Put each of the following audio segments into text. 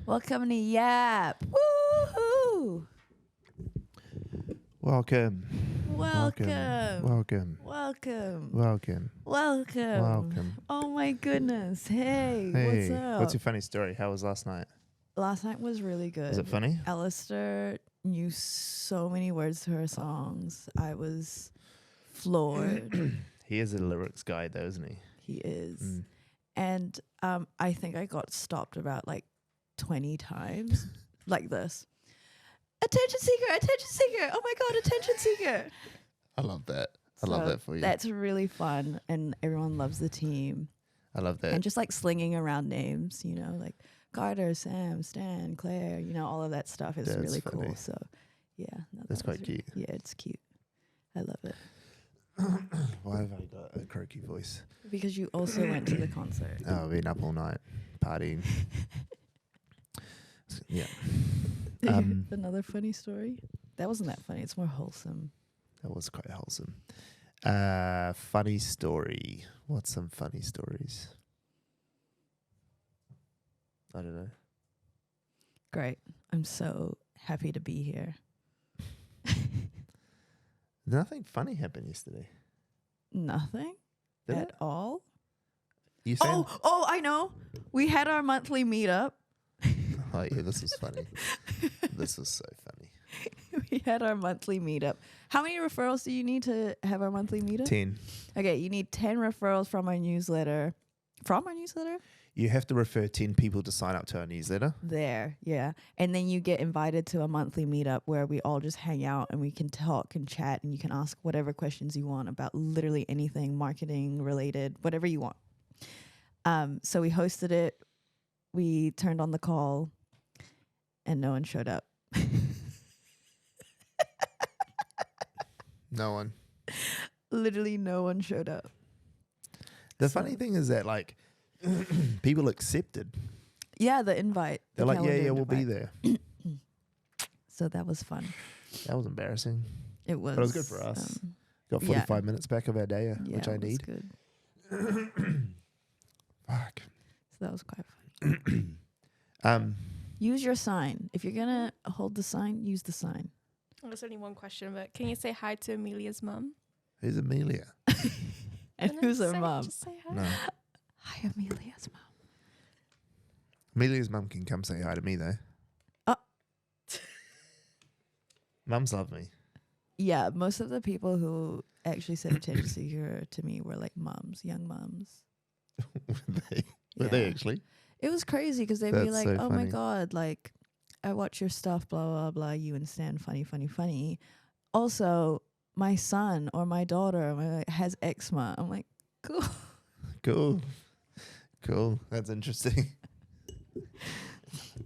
Welcome to YAP. Woohoo! Welcome. Welcome. Welcome. Welcome. Welcome. Welcome. Welcome. Oh my goodness. Hey, Hey, what's up? what's your funny story? How was last night? Last night was really good. Was it funny? Alistair knew so many words to her songs. I was floored. He is a lyrics guy though, isn't he? He is. And I think I got stopped about like 20 times like this. Attention seeker, attention seeker. Oh my God, attention seeker. I love that. I love that for you. That's really fun. And everyone loves the team. I love that. And just like slinging around names, you know, like Carter, Sam, Stan, Claire, you know, all of that stuff is That's really funny. cool. So yeah. No, That's that was quite cute. Yeah, it's cute. I love it. Why have I got a croaky voice? Because you also went to the concert. Oh, I've been up all night partying. Yeah. Another funny story. That wasn't that funny. It's more wholesome. That was quite wholesome. Funny story. What's some funny stories? I don't know. Great. I'm so happy to be here. Nothing funny happened yesterday. Nothing Did at it? all. You saying? Oh, I know. We had our monthly meetup. Oh yeah, this was funny. This was so funny. We had our monthly meetup. How many referrals do you need to have our monthly meetup? 10. Okay, you need 10 referrals from our newsletter. From our newsletter? You have to refer 10 people to sign up to our newsletter. There, yeah. And then you get invited to a monthly meetup where we all just hang out and we can talk and chat and you can ask whatever questions you want about literally anything marketing related, whatever you want. So we hosted it. We turned on the call and no one showed up. No one. Literally no one showed up. The funny thing is that like people accepted. Yeah, the invite. They're the like, yeah, calendar we'll be invite. there. So that was fun. That was embarrassing. It was. But it was good for us. Got 45 minutes back of our day, which I it was need. good. Fuck. So that was quite fun. Use your sign. If you're gonna hold the sign, use the sign. Oh, there's only one question, but can you say hi to Amelia's mum? Who's Amelia? And No, who's her say- mom? Just say hi. No. Hi, Amelia's mom. Amelia's mum can come say hi to me though. Mums love me. Yeah, most of the people who actually said attention seeker to me were like moms, young moms. Were they Yeah. actually? It was crazy because they'd be That's like, so "Oh my funny. God, like I watch your stuff, blah blah blah. You and Stan, funny, funny, funny. Also, my son or my daughter has eczema." I'm like, "Cool." Cool. That's interesting.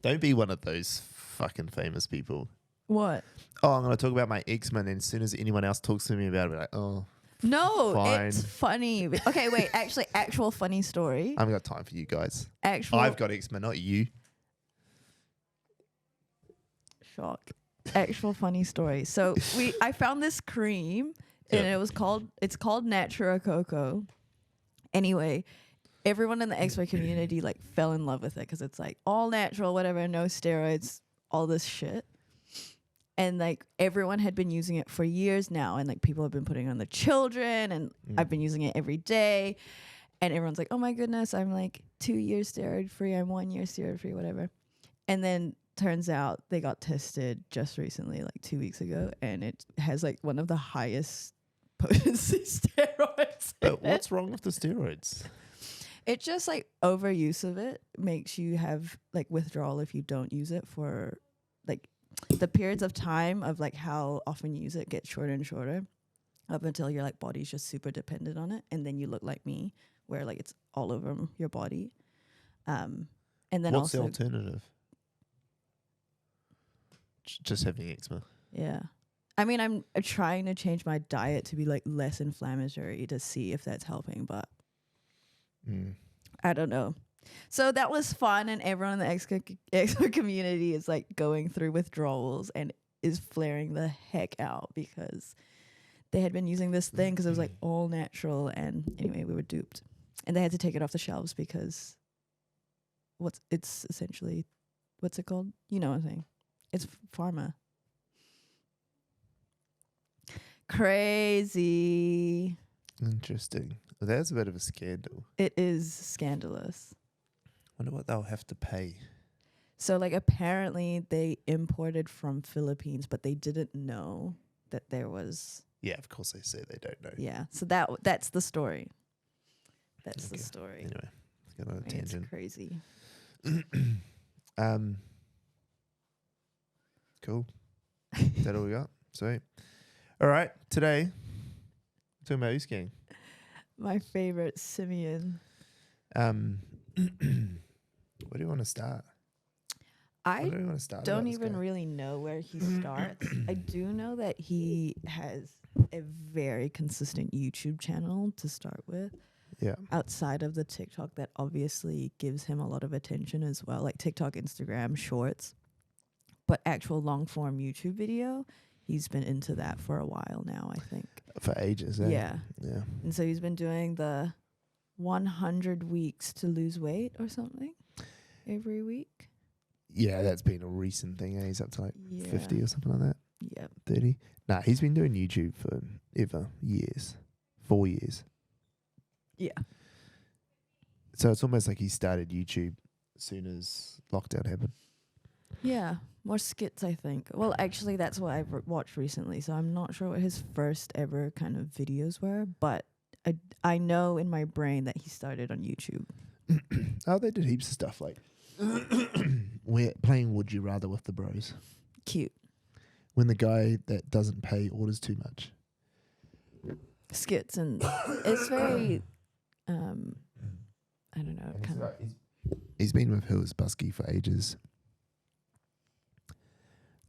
Don't be one of those fucking famous people. What? Oh, I'm going to talk about my eczema, and as soon as anyone else talks to me about it, I'll be like, oh, No, Fine. it's funny. Okay, wait. Actually, actual funny story. I haven't got time for you guys. Actual I've got eczema, not you. shock. Actual funny story. So I found this cream and it's called Natura Coco. Anyway, everyone in the eczema community like fell in love with it because it's like all natural, whatever, no steroids, all this shit. And like everyone had been using it for years now, and like people have been putting it on their children, and I've been using it every day. And everyone's like, "Oh my goodness, I'm like 2 years steroid free, I'm 1 year steroid free, whatever." And then turns out they got tested just recently, like 2 weeks ago, and it has like one of the highest potency steroids. But what's wrong with the steroids? It just like overuse of it makes you have like withdrawal if you don't use it for like the periods of time of like how often you use it gets shorter and shorter up until your like body's just super dependent on it, and then you look like me where like it's all over your body. And then What's the also alternative? Just having eczema. yeah. I mean, I'm trying to change my diet to be like less inflammatory to see if that's helping, but I don't know. So that was fun, and everyone in the eczema community is like going through withdrawals and is flaring the heck out because they had been using this thing because it was like all natural, and anyway, we were duped, and they had to take it off the shelves because it's essentially what's it called? You know what I'm saying? It's pharma. Crazy. Interesting. Well, that's a bit of a scandal. It is scandalous. Wonder what they'll have to pay. So like apparently they imported from Philippines, but they didn't know that there was. Yeah, of course they say they don't know. Yeah. So that's the story. That's the Okay. story. Anyway, let's go on a It's tangent. crazy. Cool. Is that all we got? Sweet. All right. Today, we're talking about Uce Gang. My favorite Simeon. Where do you want to start? I Where do you want to start? don't about this even guy? really know where he starts. I do know that he has a very consistent YouTube channel to start with. Yeah. Outside of the TikTok that obviously gives him a lot of attention as well, like TikTok, Instagram, Shorts. But actual long form YouTube video, he's been into that for a while now, I think. For ages, eh? Yeah. Yeah. And so he's been doing the 100 weeks to lose weight or something every week. Yeah, that's been a recent thing. Eh? He's up to like Yeah. 50 or something like that. Yep. 30. Nah, he's been doing YouTube for years. 4 years. Yeah. So it's almost like he started YouTube as soon as lockdown happened. Yeah. More skits, I think. Well, actually, that's what I've watched recently. So I'm not sure what his first ever kind of videos were, but I know in my brain that he started on YouTube. Oh, they did heaps of stuff like we're playing Would You Rather with the bros. Cute. When the guy that doesn't pay orders too much. Skits. And it's very, I don't know, kind of. He's been with Hills Busky for ages.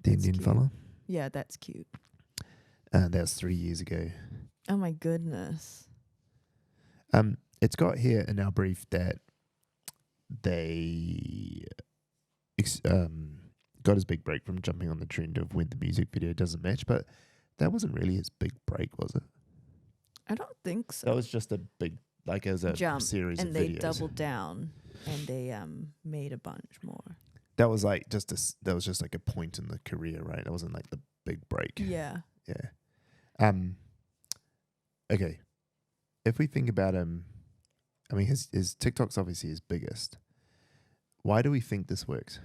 The That's Indian cute. fella. Yeah, that's cute. That was 3 years ago. Oh my goodness. It's got here in our brief that they got his big break from jumping on the trend of when the music video doesn't match, but that wasn't really his big break, was it? I don't think so. That was just a big, like, as a Jump, series and of they videos. doubled down and they made a bunch more. That was like that was just like a point in the career, right? That wasn't like the big break. Yeah. Yeah. Okay. If we think about him, I mean, his TikTok's obviously his biggest. Why do we think this works?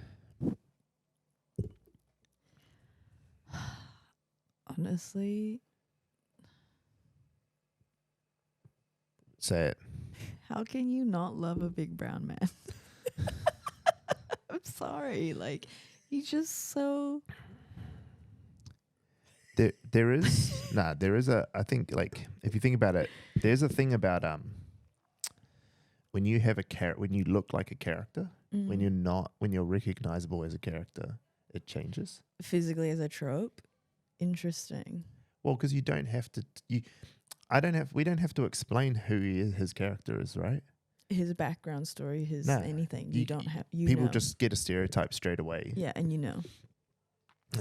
Honestly, Say it. how can you not love a big brown man? I'm sorry. Like, he's just so. There is I think, like, if you think about it, there's a thing about when you have when you look like a character, when you're recognizable as a character, it changes. Physically as a trope. Interesting. Well, because you don't have to. We don't have to explain who his character is, right? His background story, his No, anything. you- You don't have. People know. just get a stereotype straight away. Yeah, and you know.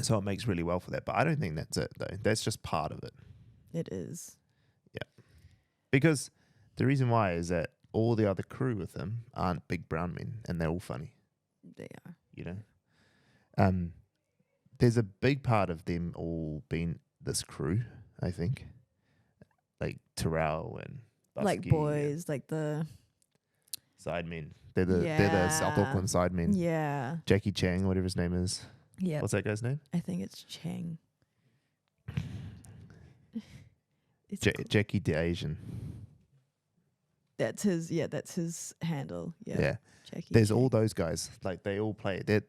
So it makes really well for that. But I don't think that's it, though. That's just part of it. It is. Because the reason why is that all the other crew with him aren't big brown men, and they're all funny, They are. you know? There's a big part of them all being this crew, I think. Like Terrell and Like Busky boys, like the. and Sidemen. They're the South Yeah. Auckland Sidemen. Yeah. Jackie Chang, whatever his name is. Yeah. What's that guy's name? I think it's Chang. It's Jackie the Asian. That's his handle. Yeah. Yeah. Jackie There's Chang. all those guys. Like, they all play. They're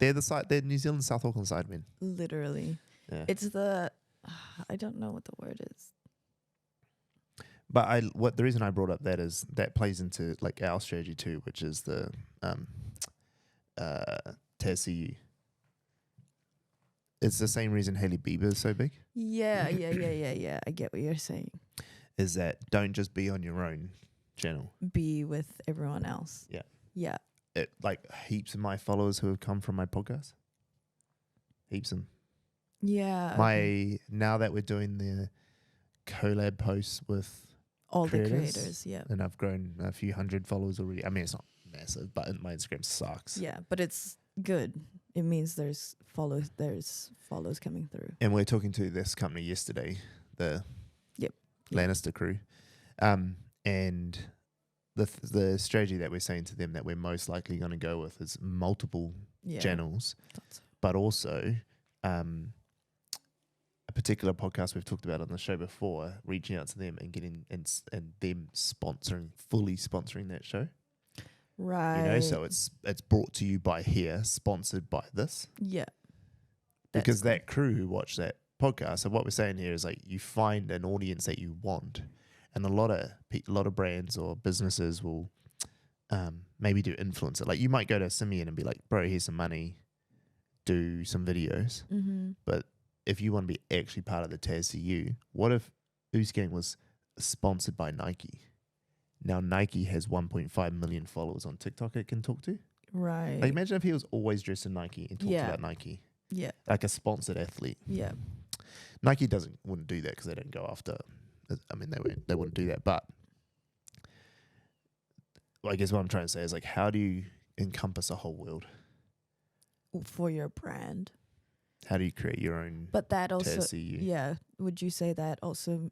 New Zealand South Auckland Sidemen. Literally. Yeah. It's the I don't know what the word is. But the reason I brought up that is that plays into like our strategy too, which is the TSCU. It's the same reason Hailey Bieber is so big. Yeah. I get what you're saying. Is that don't just be on your own channel. Be with everyone else. Yeah. Yeah. It, like, heaps of my followers who have come from my podcast. Heaps of them. Yeah. Now that we're doing the collab posts with all creators, the creators. Yeah. and I've grown a few hundred followers already. I mean, it's not massive, but my Instagram sucks. Yeah, but it's good. it means there's follows coming through. And we're talking to this company yesterday, the Yep. Lannister crew, and the strategy that we're saying to them that we're most likely going to go with is multiple channels, but also a particular podcast we've talked about on the show before, reaching out to them and getting and them fully sponsoring that show. Right. You know, so it's brought to you by here, sponsored by this. Yeah. Because that crew who watch that podcast, so what we're saying here is like you find an audience that you want, and a lot of brands or businesses will maybe do influencer. Like you might go to Simeon and be like, "Bro, here's some money, do some videos." Mm-hmm. But if you want to be actually part of the TASCU, what if Uce Gang was sponsored by Nike? Now Nike has 1.5 million followers on TikTok it can talk to. Right. Like imagine if he was always dressed in Nike and talked about Nike. Yeah. Like a sponsored athlete. Yeah. Nike wouldn't do that because they don't go after. I mean, they wouldn't do that. But I guess what I'm trying to say is like, how do you encompass a whole world? For your brand. How do you create your own? But that also, TASCU? yeah. Would you say that also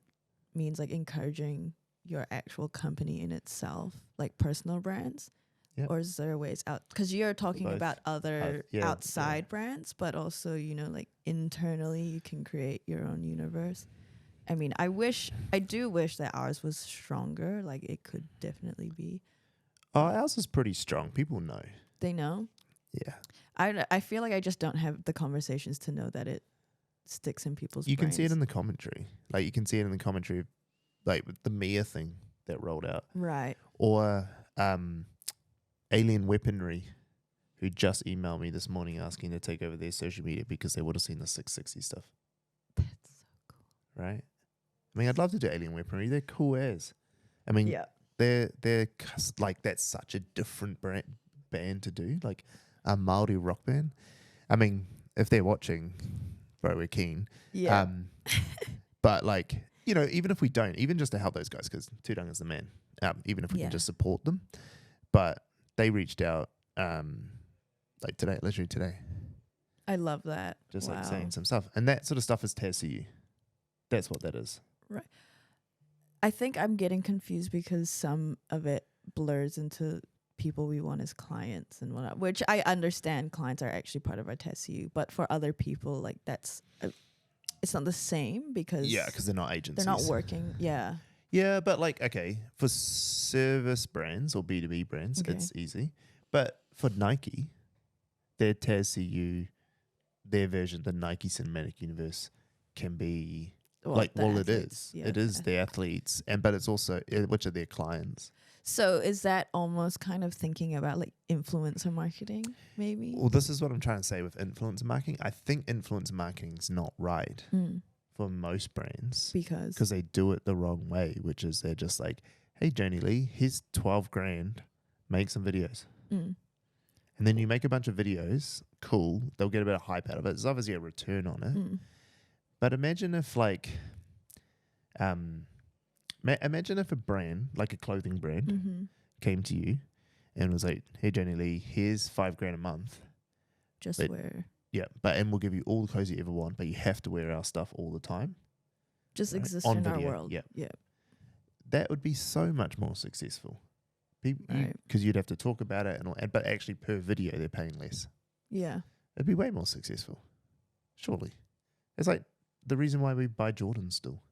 means like encouraging your actual company in itself, like personal brands? Yep. Or is there ways out? Because you're talking Both. about other outside brands, but also, you know, like internally you can create your own universe. I mean, I do wish that ours was stronger. Like it could definitely be. Oh, ours is pretty strong. People know. They know. Yeah. I feel like I just don't have the conversations to know that it sticks in people's You brains. can see it in the commentary. Like you can see it in the commentary, like with the Mia thing that rolled out. Right. Or Alien Weaponry, who just emailed me this morning asking to take over their social media because they would have seen the 660 stuff. That's so cool. Right? I mean, I'd love to do Alien Weaponry. They're cool as. I mean, they're like that's such a different band to do, like a Māori rock band. I mean, if they're watching, bro, we're keen. Yeah. But like, you know, even if we don't, even just to help those guys, because Tudung is the man. Even if we can just support them, but they reached out like today, literally today. I love that. Just like saying some stuff, and that sort of stuff is TASCU. That's what that is. Right. I think I'm getting confused because some of it blurs into people we want as clients and whatnot, which I understand clients are actually part of our TASCU, but for other people, like it's not the same because they're not agencies. They're not working. Yeah. Yeah, but like, okay, for service brands or B2B brands, it's easy. But for Nike, their TASCU, their version, the Nike Cinematic Universe, can be it is. Yeah. It is the athletes, but it's also, which are their clients. So is that almost kind of thinking about like influencer marketing, maybe? Well, this is what I'm trying to say with influencer marketing. I think influencer marketing is not right. For most brands because they do it the wrong way, which is they're just like, hey, Joni Lee, here's 12 grand, make some videos. And then you make a bunch of videos, cool, they'll get a bit of hype out of it. There's obviously a return on it. But imagine if like, imagine if a brand, like a clothing brand, came to you and was like, hey, Joni Lee, here's $5,000 a month. Just wear. Yeah, and we'll give you all the clothes you ever want, but you have to wear our stuff all the time. Just exist on in video, our world. Yeah. That would be so much more successful. Because you'd have to talk about it, but actually per video they're paying less. Yeah. It'd be way more successful. Surely. It's like the reason why we buy Jordans still.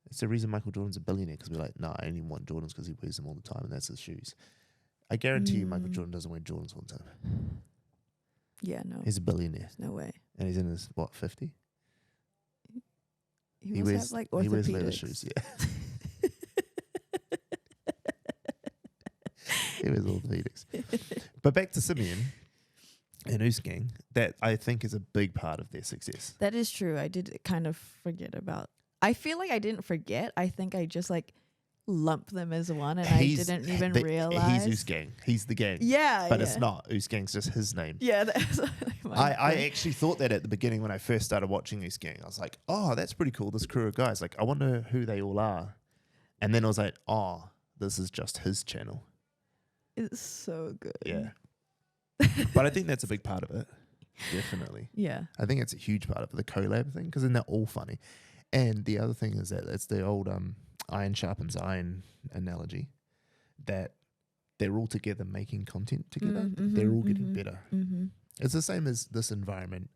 It's the reason Michael Jordan's a billionaire, because we're like, no, I only want Jordans because he wears them all the time and that's his shoes. I guarantee you Michael Jordan doesn't wear Jordans all the time. Yeah, no. He's a billionaire. There's no way. And he's in his, 50? He wears like orthopedics. He wears leather shoes, yeah. He wears orthopedics. But back to Simeon and Uce Gang, that I think is a big part of their success. That is true. I did kind of forget about. I feel like I didn't forget. I think I just like lumped them as one, and I didn't even realize. He's Uce Gang. He's the gang. Yeah, but it's not. Uce Gang's just his name. Yeah, that's I actually thought that at the beginning when I first started watching Uce Gang. I was like, oh, that's pretty cool. This crew of guys. Like, I wonder who they all are. And then I was like, oh, this is just his channel. It's so good. Yeah. But I think that's a big part of it. Definitely. Yeah. I think it's a huge part of the collab thing because then they're all funny. And the other thing is that it's the old iron sharpens iron analogy that they're all together making content together. They're all getting better. It's the same as this environment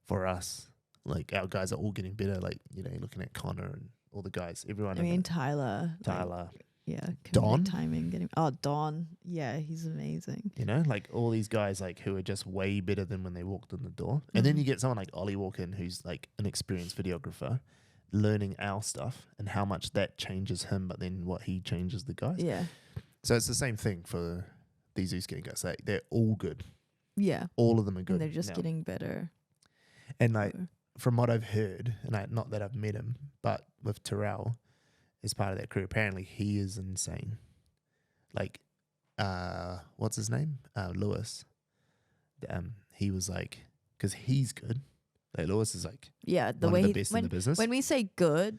for us. Like our guys are all getting better. Like, you know, looking at Connor and all the guys, everyone. I mean, Tyler. Yeah. Don. Timing. Don. Yeah, he's amazing. You know, like all these guys like who are just way better than when they walked in the door. And then you get someone like Ollie walk in who's like an experienced videographer learning our stuff and how much that changes him, but then what he changes the guys. Yeah. So it's the same thing for these Uce Gang guys. Like, they're all good. Yeah. All of them are good. And they're just getting better. And like from what I've heard, and not that I've met him, but with Terrell as part of that crew, apparently he is insane. Like, what's his name? Lewis. He was like, because he's good. Like Lewis is like, the one way of the best in the business. When we say good,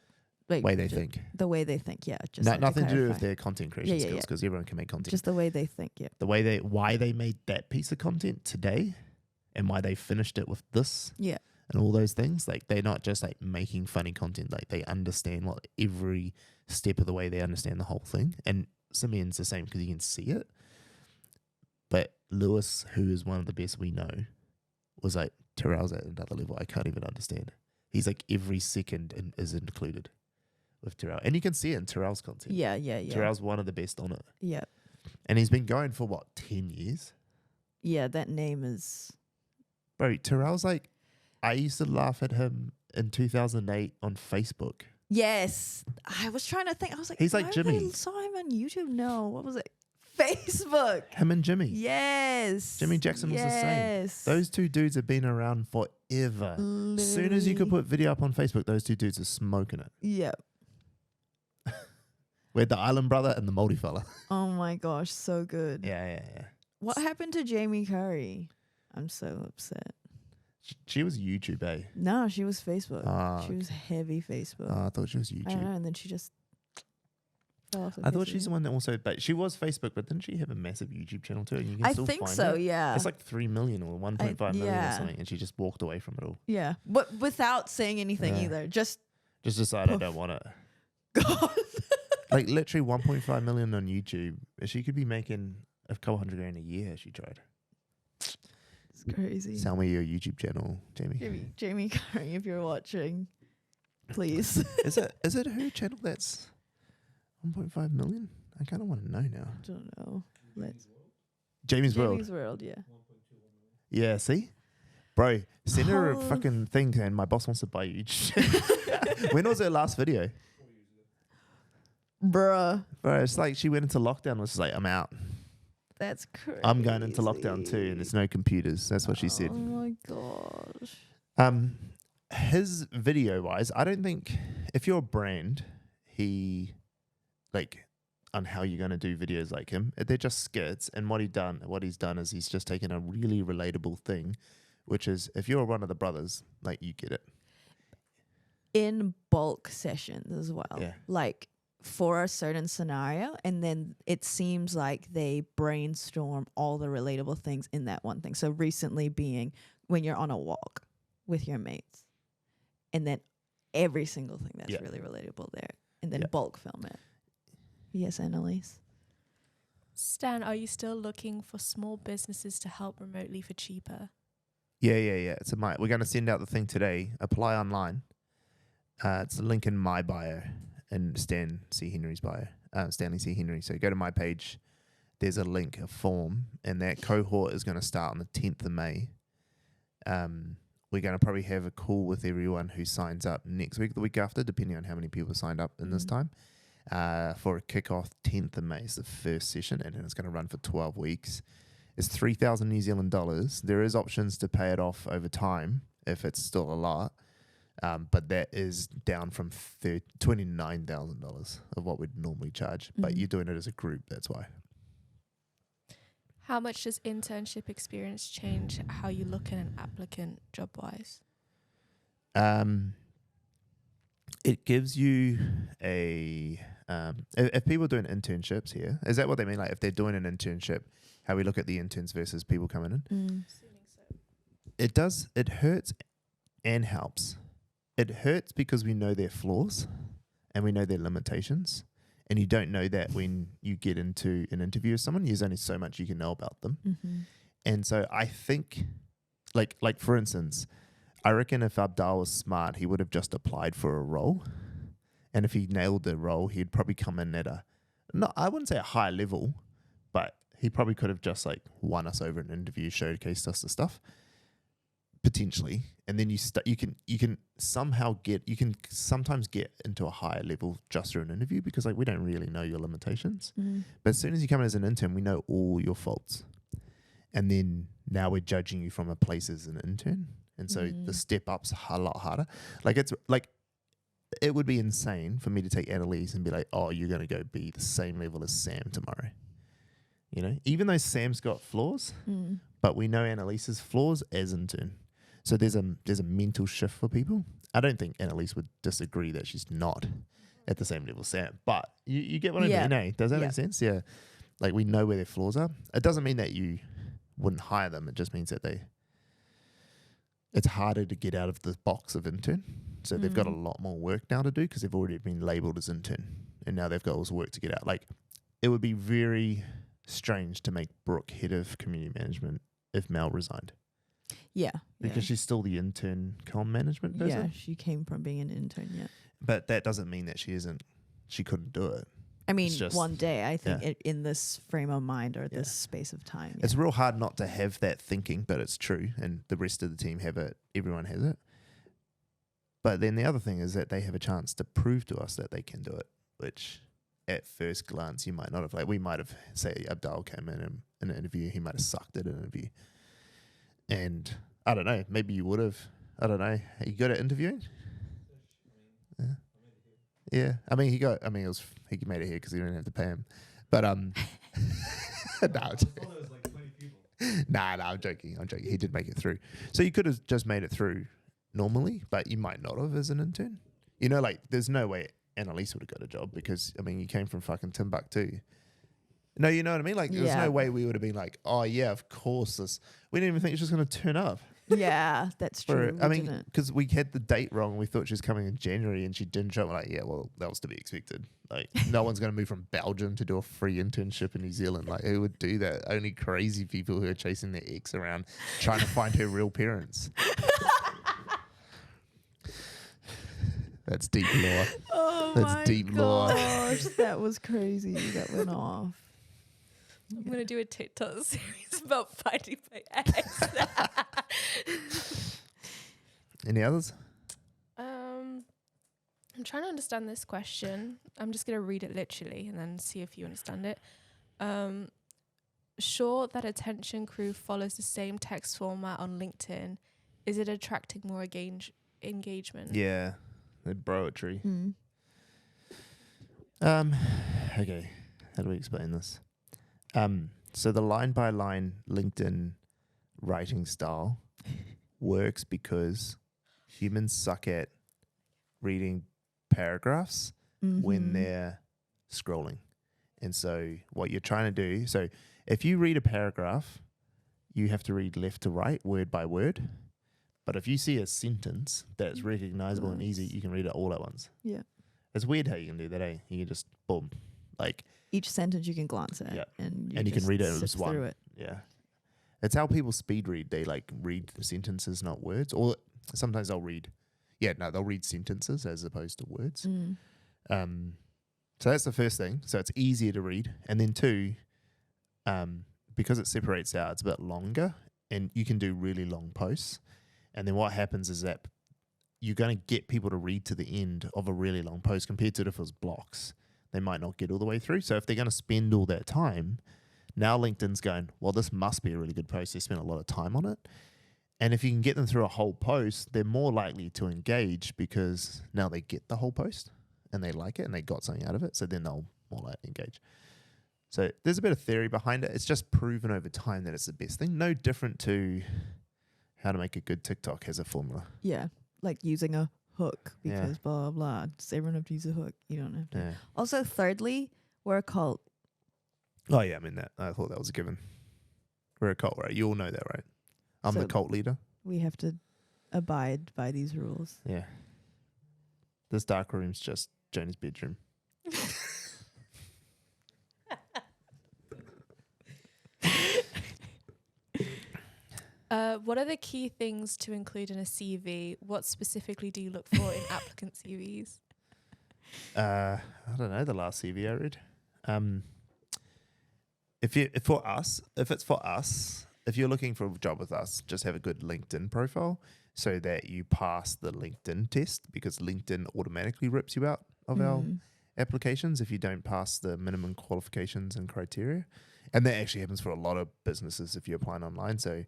like way they think. The way they think, yeah. Just nothing to do with their content creation skills, because everyone can make content. Just the way they think, yeah. The way why they made that piece of content today, and why they finished it with this, and all those things. Like, they're not just like making funny content. Like, they understand what every step of the way. They understand the whole thing. And Simeon's the same because you can see it. But Lewis, who is one of the best we know, was like, Terrell's at another level I can't even understand. He's like every second is included with Terrell. And you can see it in Terrell's content. Yeah. Terrell's one of the best on it. Yeah. And he's been going for, 10 years? Yeah, that name is... Bro, Terrell's like... I used to laugh at him in 2008 on Facebook. Yes. I was trying to think. I was like... He's like Jimmy. I saw him on YouTube. No. What was it? Facebook. Him and Jimmy. Yes. Jimmy Jackson was the same. Those two dudes have been around forever. Literally. As soon as you could put video up on Facebook, those two dudes are smoking it. Yep. We're the Island Brother and the Moldy fella. Oh my gosh, so good. Yeah. What happened to Jamie Curry? I'm so upset. She was YouTube, eh? No, she was Facebook. She was heavy Facebook. I thought she was YouTube. I don't know, and then she just fell off. I thought she's the one that also, but she was Facebook, but didn't she have a massive YouTube channel too? And you can I still think find so, it. yeah. It's like 3 million or 1.5 million or something, and she just walked away from it all. Yeah, but without saying anything either. Just decided I don't want it. God. Like literally 1.5 million on YouTube. She could be making a couple $100,000 a year if she tried. It's crazy. Sell me your YouTube channel, Jamie. Jamie Curry, if you're watching, please. Is it her channel that's 1.5 million? I kind of want to know now. I don't know. Jamie's World. Jamie's World, yeah. Yeah, see? Bro, send her a fucking thing and my boss wants to buy you. When was her last video? Bruh. Bro, it's like she went into lockdown and was just like, I'm out. That's crazy. I'm going into lockdown too, and there's no computers. That's what she said. Oh my gosh. His video wise, I don't think if you're a brand, on how you're going to do videos like him, they're just skits. And what he's done is he's just taken a really relatable thing, which is if you're one of the brothers, like, you get it. In bulk sessions as well. Yeah. Like, for a certain scenario, and then it seems like they brainstorm all the relatable things in that one thing. So recently being when you're on a walk with your mates, and then every single thing that's really relatable there, and then bulk film it. Yes, Annalise? Stan, are you still looking for small businesses to help remotely for cheaper? Yeah. It's we're going to send out the thing today. Apply online. It's a link in my bio. And Stanley C. Henry's bio, Stanley C. Henry. So go to my page. There's a link, a form, and that cohort is going to start on the 10th of May. We're going to probably have a call with everyone who signs up next week, the week after, depending on how many people signed up in this time, for a kickoff 10th of May is the first session, and then it's going to run for 12 weeks. It's 3,000 New Zealand dollars. There is options to pay it off over time if it's still a lot. But that is down from $29,000 of what we'd normally charge. But you're doing it as a group, that's why. How much does internship experience change how you look at an applicant job-wise? It gives you a... if people are doing internships here, is that what they mean? Like if they're doing an internship, how we look at the interns versus people coming in? Assuming so. It does. It hurts and helps. It hurts because we know their flaws and we know their limitations. And you don't know that when you get into an interview with someone. There's only so much you can know about them. Mm-hmm. And so I think, like for instance, I reckon if Abdal was smart, he would have just applied for a role. And if he nailed the role, he'd probably come in at I wouldn't say a high level, but he probably could have just like won us over an interview, showcased us the stuff. Potentially, and then you can sometimes get into a higher level just through an interview because like we don't really know your limitations. But as soon as you come in as an intern, we know all your faults, and then now we're judging you from a place as an intern, and so the step up's a lot harder. Like it's like it would be insane for me to take Annalise and be like, oh, you're gonna go be the same level as Sam tomorrow. You know, even though Sam's got flaws, but we know Annalise's flaws as intern. So there's a mental shift for people. I don't think Annalise would disagree that she's not at the same level as Sam. But you get what I mean, eh? Does that make sense? Yeah. Like we know where their flaws are. It doesn't mean that you wouldn't hire them. It just means that it's harder to get out of the box of intern. So they've got a lot more work now to do because they've already been labelled as intern. And now they've got all this work to get out. Like it would be very strange to make Brooke head of community management if Mel resigned. Yeah. Because she's still the intern comm management person. Yeah, she came from being an intern, But that doesn't mean that she couldn't do it. I mean, one day, I think in this frame of mind or this space of time. It's real hard not to have that thinking, but it's true. And the rest of the team have it. Everyone has it. But then the other thing is that they have a chance to prove to us that they can do it, which at first glance you might not have. Like we might have, say, Abdal came in an interview, he might have sucked at an interview. And I don't know, maybe you would have. I don't know. Are you good at interviewing? Yeah. I mean, he made it here because he didn't have to pay him. But I'm joking. He did make it through. So you could have just made it through normally, but you might not have as an intern. You know, like there's no way Annalise would have got a job because I mean you came from fucking Timbuktu. No, you know what I mean? Like, there's no way we would have been like, oh, yeah, of course. We didn't even think she was going to turn up. Yeah, that's true. I mean, because we had the date wrong. We thought she was coming in January and she didn't show up. We're like, yeah, well, that was to be expected. Like, no one's going to move from Belgium to do a free internship in New Zealand. Like, who would do that? Only crazy people who are chasing their ex around trying to find her real parents. That's deep lore. Oh, that's deep lore. That was crazy. That went off. I'm going to do a TikTok series about finding my ex. Any others? I'm trying to understand this question. I'm just going to read it literally and then see if you understand it. Sure that Attention Crew follows the same text format on LinkedIn. Is it attracting more engagement? Yeah, the broetry. Okay, how do we explain this? So the line-by-line LinkedIn writing style works because humans suck at reading paragraphs when they're scrolling. And so what you're trying to do, so if you read a paragraph, you have to read left to right, word by word. But if you see a sentence that's recognizable and easy, you can read it all at once. Yeah. It's weird how you can do that, eh? You can just, boom, like... Each sentence you can glance at and you can read it as one. It. Yeah. It's how people speed read. They like read sentences, not words. Or sometimes they'll read sentences as opposed to words. So that's the first thing. So it's easier to read. And then two, because it separates out, it's a bit longer and you can do really long posts. And then what happens is that you're going to get people to read to the end of a really long post compared to if it was blocks. They might not get all the way through. So if they're going to spend all that time, now LinkedIn's going, well, this must be a really good post. They spent a lot of time on it. And if you can get them through a whole post, they're more likely to engage because now they get the whole post and they like it and they got something out of it. So then they'll more likely engage. So there's a bit of theory behind it. It's just proven over time that it's the best thing. No different to how to make a good TikTok has a formula. Yeah, like using a hook because blah, blah, blah. Does everyone have to use a hook? You don't have to. Yeah. Also, thirdly, we're a cult. Oh, yeah, I thought that was a given. We're a cult, right? You all know that, right? I'm the cult leader. we have to abide by these rules. Yeah. This dark room's just Joni's bedroom. What are the key things to include in a CV? What specifically do you look for in applicant CVs? I don't know, the last CV I read. If you're looking for a job with us, just have a good LinkedIn profile so that you pass the LinkedIn test, because LinkedIn automatically rips you out of our applications if you don't pass the minimum qualifications and criteria. And that actually happens for a lot of businesses if you're applying online. So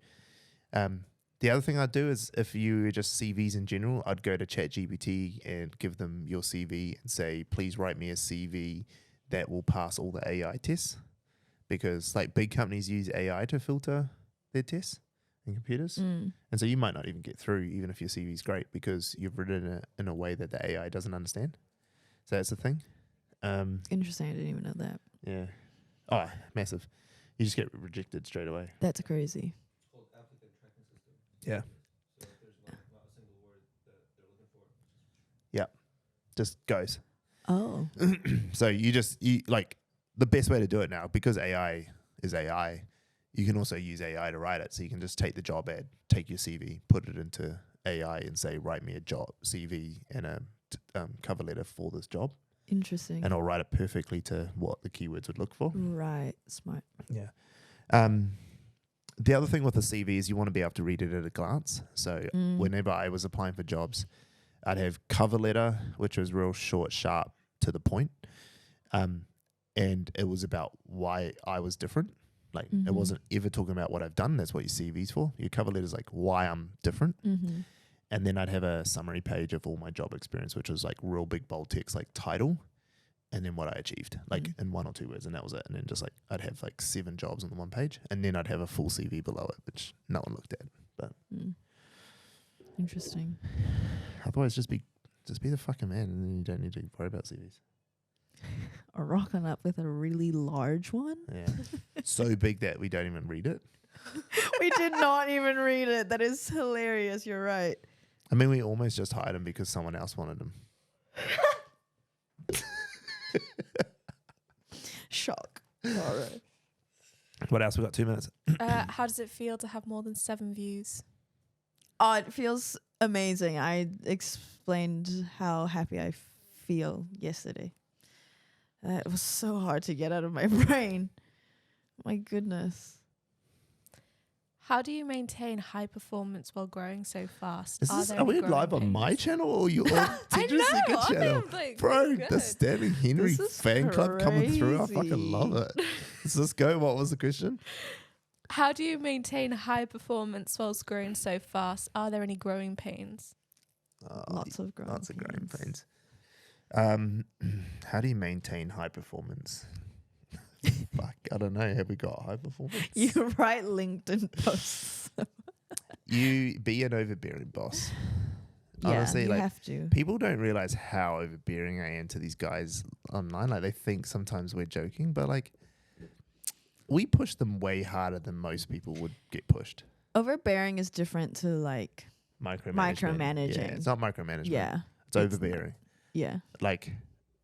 the other thing I'd do is, if you just CVs in general, I'd go to ChatGPT and give them your CV and say, please write me a CV that will pass all the AI tests, because like big companies use AI to filter their tests in computers. And so you might not even get through, even if your CV is great, because you've written it in a way that the AI doesn't understand. So that's the thing. Interesting. I didn't even know that. Yeah. Oh, massive. You just get rejected straight away. That's crazy. Yeah. So if there's not a single word that they're looking for. Yeah. Just goes. Oh. So you like the best way to do it now, because AI is AI, you can also use AI to write it. So you can just take the job ad, take your CV, put it into AI and say, write me a job CV and a cover letter for this job. Interesting. And I'll write it perfectly to what the keywords would look for. Right. Smart. Yeah. The other thing with a CV is you want to be able to read it at a glance. So whenever I was applying for jobs, I'd have cover letter, which was real short, sharp, to the point. And it was about why I was different. Like it wasn't ever talking about what I've done. That's what your CV's for. Your cover letter is like why I'm different. And then I'd have a summary page of all my job experience, which was like real big bold text, like title, and then what I achieved, like in 1 or 2 words, and that was it. And then just like I'd have like 7 jobs on the one page, and then I'd have a full CV below it, which no one looked at. But interesting. Otherwise, just be the fucking man, and then you don't need to worry about CVs. Or rocking up with a really large one. Yeah, so big that we don't even read it. We did not even read it. That is hilarious. You're right. I mean, we almost just hired him because someone else wanted him. Shock. All right. What else? We got 2 minutes. How does it feel to have more than 7 views? Oh, it feels amazing. I explained how happy I feel yesterday. It was so hard to get out of my brain. My goodness. How do you maintain high performance while growing so fast? Are we live on my channel or your channel? Like, bro, the Stanley Henry fan club coming through. I fucking love it. Let's go. What was the question? How do you maintain high performance whilst growing so fast? Are there any growing pains? Lots of growing pains. How do you maintain high performance? Fuck, I don't know. Have we got high performance? You write LinkedIn posts. You be an overbearing boss. Yeah, honestly, you like, have to. People don't realize how overbearing I am to these guys online. Like, they think sometimes we're joking, but like, we push them way harder than most people would get pushed. Overbearing is different to like micromanaging. Yeah, it's not micromanagement. Yeah, it's overbearing. Yeah, like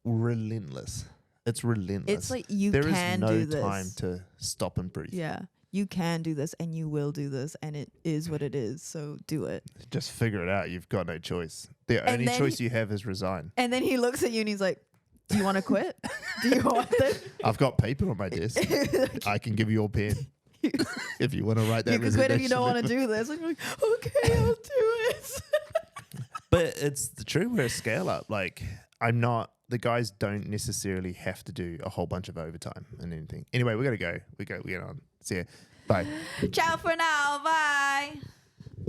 relentless. It's relentless. It's like do there this. is no time to stop and breathe. Yeah, you can do this and you will do this, and it is what it is. So do it. Just figure it out. You've got no choice. The only choice you have is resign. And then he looks at you and he's like, "Do you want to quit? Do you want this?" I've got paper on my desk. I can give you your pen if you want to write that. You can quit if you don't want to do this. I'm like, okay, I'll do it. But it's the truth. We're a scale up. Like, I'm not. The guys don't necessarily have to do a whole bunch of overtime and anything. Anyway, we gotta go. We get on. See ya. Bye. Ciao for now. Bye.